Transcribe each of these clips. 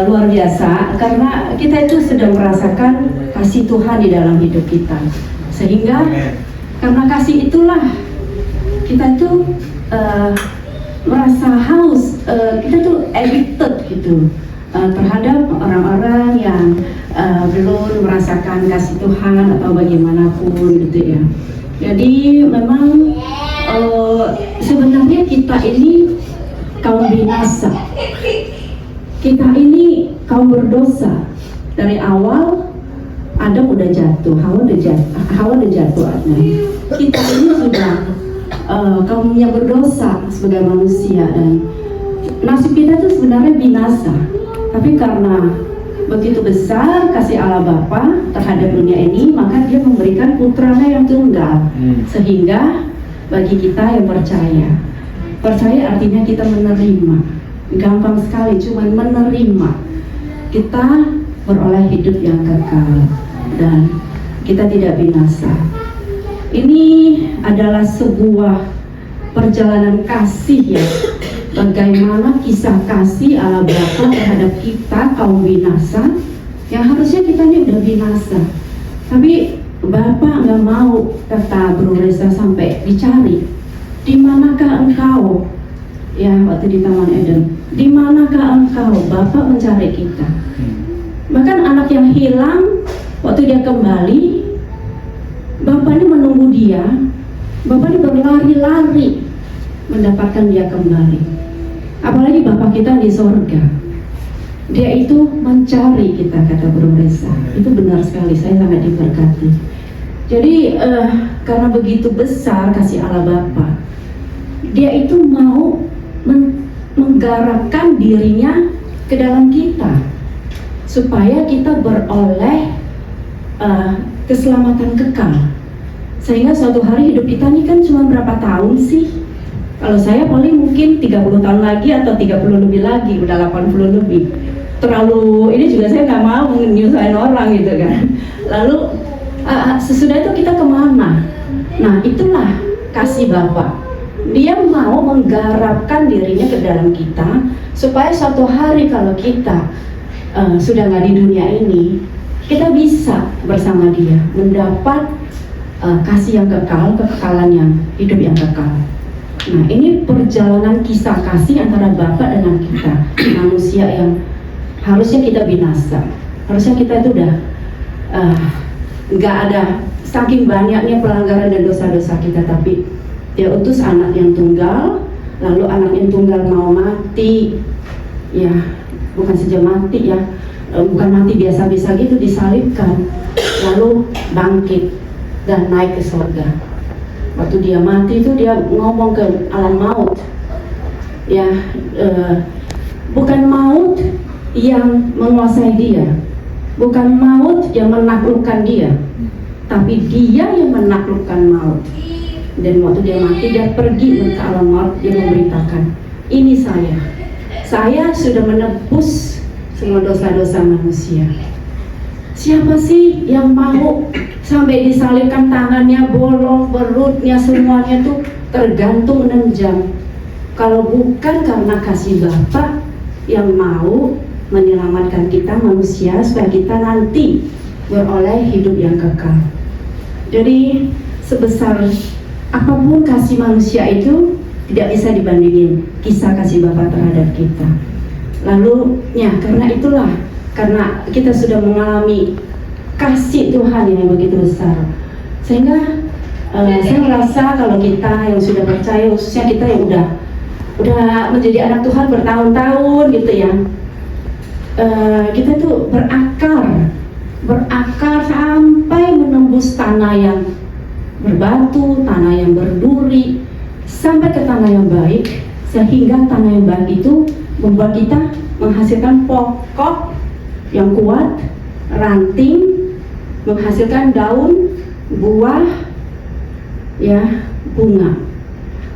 luar biasa karena kita itu sedang merasakan kasih Tuhan di dalam hidup kita, sehingga karena kasih itulah kita itu merasa haus, kita tuh addicted gitu terhadap orang-orang yang belum merasakan kasih Tuhan atau bagaimanapun gitu ya. Jadi memang sebenarnya kita ini kaum binasa, kita ini kaum berdosa. Dari awal Adam udah jatuh, Hawa udah jatuh. Kita ini sudah kaum yang berdosa sebagai manusia, dan nasib kita itu sebenarnya binasa. Tapi karena begitu besar kasih Allah Bapa terhadap dunia ini, maka Dia memberikan putranya yang tunggal, sehingga bagi kita yang percaya artinya kita menerima. Gampang sekali, cuma menerima. Kita beroleh hidup yang kekal dan kita tidak binasa. Ini adalah sebuah perjalanan kasih ya. Bagaimana kisah kasih Allah Bapa terhadap kita kaum binasa, yang harusnya kita ini udah binasa, tapi Bapa nggak mau, kata Bro Reza sampai dicari, di manakah engkau? Ya, waktu di Taman Eden, di manakah engkau? Bapa mencari kita. Bahkan anak yang hilang, waktu dia kembali, Bapaknya menunggu dia. Bapaknya berlari-lari mendapatkan dia kembali. Apalagi Bapak kita di sorga, Dia itu mencari kita, kata Bro Reza. Itu benar sekali, saya sangat diberkati. Jadi karena begitu besar kasih Allah Bapa, Dia itu mau menggarapkan dirinya ke dalam kita supaya kita beroleh keselamatan kekal. Sehingga suatu hari hidup kita ini kan cuma berapa tahun sih? Kalau saya paling mungkin 30 tahun lagi atau 30 lebih lagi, udah 80 lebih. Terlalu, ini juga saya nggak mau nyusahin orang gitu kan. Lalu sesudah itu kita kemana? Nah, itulah kasih Bapa. Dia mau menggarapkan dirinya ke dalam kita supaya suatu hari kalau kita sudah nggak di dunia ini, kita bisa bersama Dia mendapat kasih yang kekal, kekekalan yang hidup yang kekal. Nah, ini perjalanan kisah kasih antara Bapa dengan kita, manusia yang harusnya kita binasa. Harusnya kita itu udah nggak ada, saking banyaknya pelanggaran dan dosa-dosa kita, tapi Dia utus anak yang tunggal, lalu anak yang tunggal mau mati, ya bukan saja mati ya, bukan mati biasa-biasa gitu, disalibkan, lalu bangkit dan naik ke surga. Waktu Dia mati itu Dia ngomong ke alam maut, ya bukan maut yang menguasai Dia, bukan maut yang menaklukkan Dia, tapi Dia yang menaklukkan maut. Dan waktu Dia mati, Dia pergi ke alam maut, Dia memberitakan, ini saya sudah menebus semua dosa-dosa manusia. Siapa sih yang mau sampai disalibkan, tangannya bolong, perutnya semuanya tuh tergantung menenjam, kalau bukan karena kasih Bapa yang mau menyelamatkan kita manusia supaya kita nanti beroleh hidup yang kekal. Jadi sebesar apapun kasih manusia itu tidak bisa dibandingin kisah kasih Bapa terhadap kita. Lalu ya karena itulah, karena kita sudah mengalami kasih Tuhan yang begitu besar, sehingga saya merasa kalau kita yang sudah percaya, khususnya kita yang udah menjadi anak Tuhan bertahun-tahun gitu ya, kita tuh berakar sampai menembus tanah yang berbatu, tanah yang berduri, sampai ke tanah yang baik, sehingga tanah yang baik itu membuat kita menghasilkan pokok yang kuat, ranting, menghasilkan daun, buah, ya, bunga.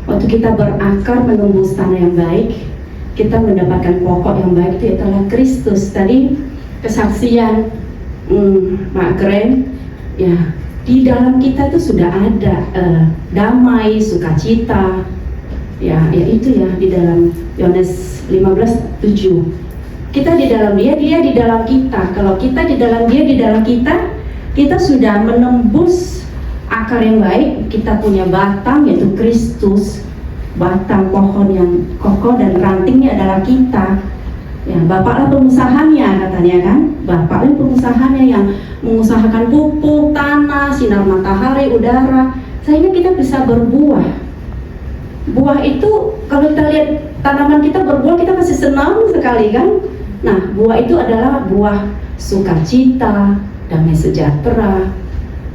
Waktu kita berakar menembus tanah yang baik, kita mendapatkan pokok yang baik, itu adalah Kristus. Tadi kesaksian Pak Gren, ya, di dalam kita itu sudah ada damai, sukacita, ya itu ya di dalam Yohanes 15:7. Kita di dalam dia, dia di dalam kita. Kalau kita di dalam dia, di dalam kita, kita sudah menembus akar yang baik. Kita punya batang yaitu Kristus, batang pohon yang kokoh dan rantingnya adalah kita. Ya, Bapaklah pengusahanya katanya kan. Bapaklah pengusahanya yang mengusahakan pupuk, tanah, sinar matahari, udara, sehingga kita bisa berbuah. Buah itu kalau kita lihat tanaman kita berbuah, kita pasti senang sekali kan. Nah, buah itu adalah buah sukacita, damai sejahtera.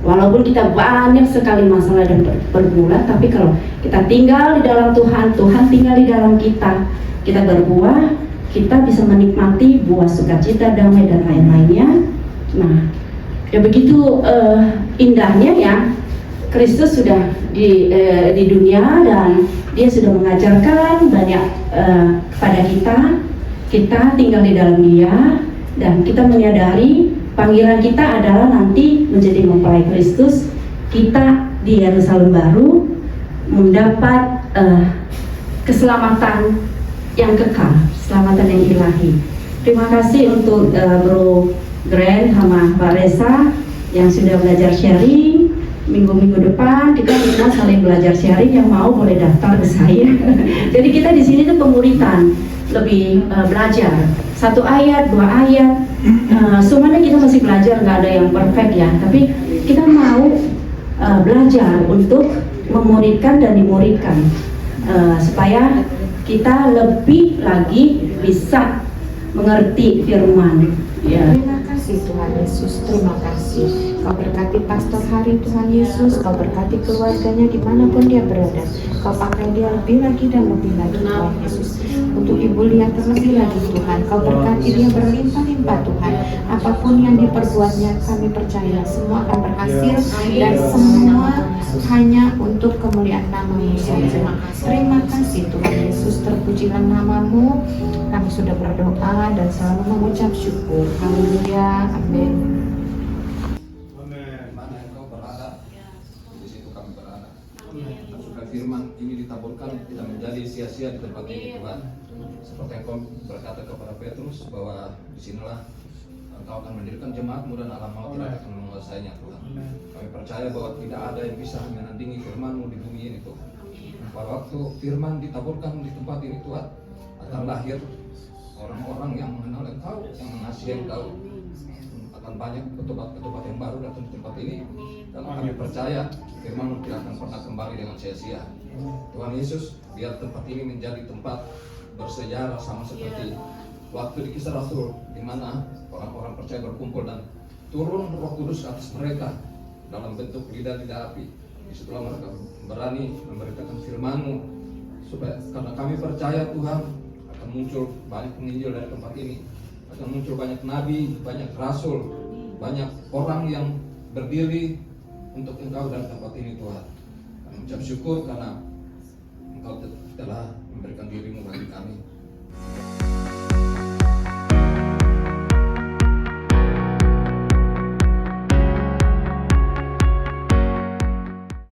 Walaupun kita banyak sekali masalah dan bergumulan, tapi kalau kita tinggal di dalam Tuhan, Tuhan tinggal di dalam kita, kita berbuah, kita bisa menikmati buah sukacita, damai dan lain-lainnya. Nah, ya begitu indahnya ya, Kristus sudah di dunia dan dia sudah mengajarkan banyak kepada kita tinggal di dalam dia, dan kita menyadari panggilan kita adalah nanti menjadi mempelai Kristus. Kita di Yerusalem baru mendapat keselamatan yang kekal, keselamatan yang ilahi. Terima kasih untuk Bro Grand sama Pak Reza yang sudah belajar sharing. Minggu-minggu depan kita semua saling belajar sharing, yang mau boleh daftar ke saya. Jadi kita di sini tuh pemuritan, lebih belajar 1 ayat, 2 ayat. Semuanya kita masih belajar, nggak ada yang perfect ya. Tapi kita mau belajar untuk memuridkan dan dimuridkan, supaya kita lebih lagi bisa mengerti firman. Ya. Terima kasih Tuhan Yesus, terima kasih. Kau berkati Pastor Hari Tuhan Yesus, Kau berkati keluarganya dimanapun dia berada. Kau pakai dia lebih lagi dan lebih lagi Tuhan Yesus. Untuk Ibu Lia terlebih lagi Tuhan, Kau berkati dia berlimpah-limpah Tuhan. Apapun yang diperbuatnya, kami percaya semua akan berhasil dan semua hanya untuk kemuliaan nama-Mu saja. Terima kasih Tuhan Yesus, terpujilah nama-Mu. Kami sudah berdoa dan selalu mengucap syukur. Haleluya, amin. Firman ini ditaburkan tidak menjadi sia-sia di tempat ini Tuhan. Seperti yang Kau berkata kepada Petrus bahwa disinilah Engkau akan mendirikan jemaat-Mu dan alam maut tidak akan menguasainya Tuhan. Kami percaya bahwa tidak ada yang bisa menandingi firman-Mu di bumi ini Tuhan. Pada waktu firman ditaburkan di tempat ini Tuhan, akan lahir orang-orang yang mengenal Engkau, yang mengasihi Engkau. Akan banyak ketupat-ketupat yang baru datang di tempat ini. Dan kami percaya firman-Mu tidak akan pernah kembali dengan sia-sia. Tuhan Yesus, biar tempat ini menjadi tempat bersejarah sama seperti waktu di Kisah Rasul, di mana orang-orang percaya berkumpul dan turun Roh Kudus ke atas mereka dalam bentuk lidah-lidah api. Disitulah mereka berani memberitakan firman-Mu, supaya karena kami percaya Tuhan akan muncul banyak penginjil dari tempat ini, akan muncul banyak nabi, banyak rasul, banyak orang yang berdiri untuk Engkau dan tempat ini Tuhan. Kami ucap syukur karena Engkau telah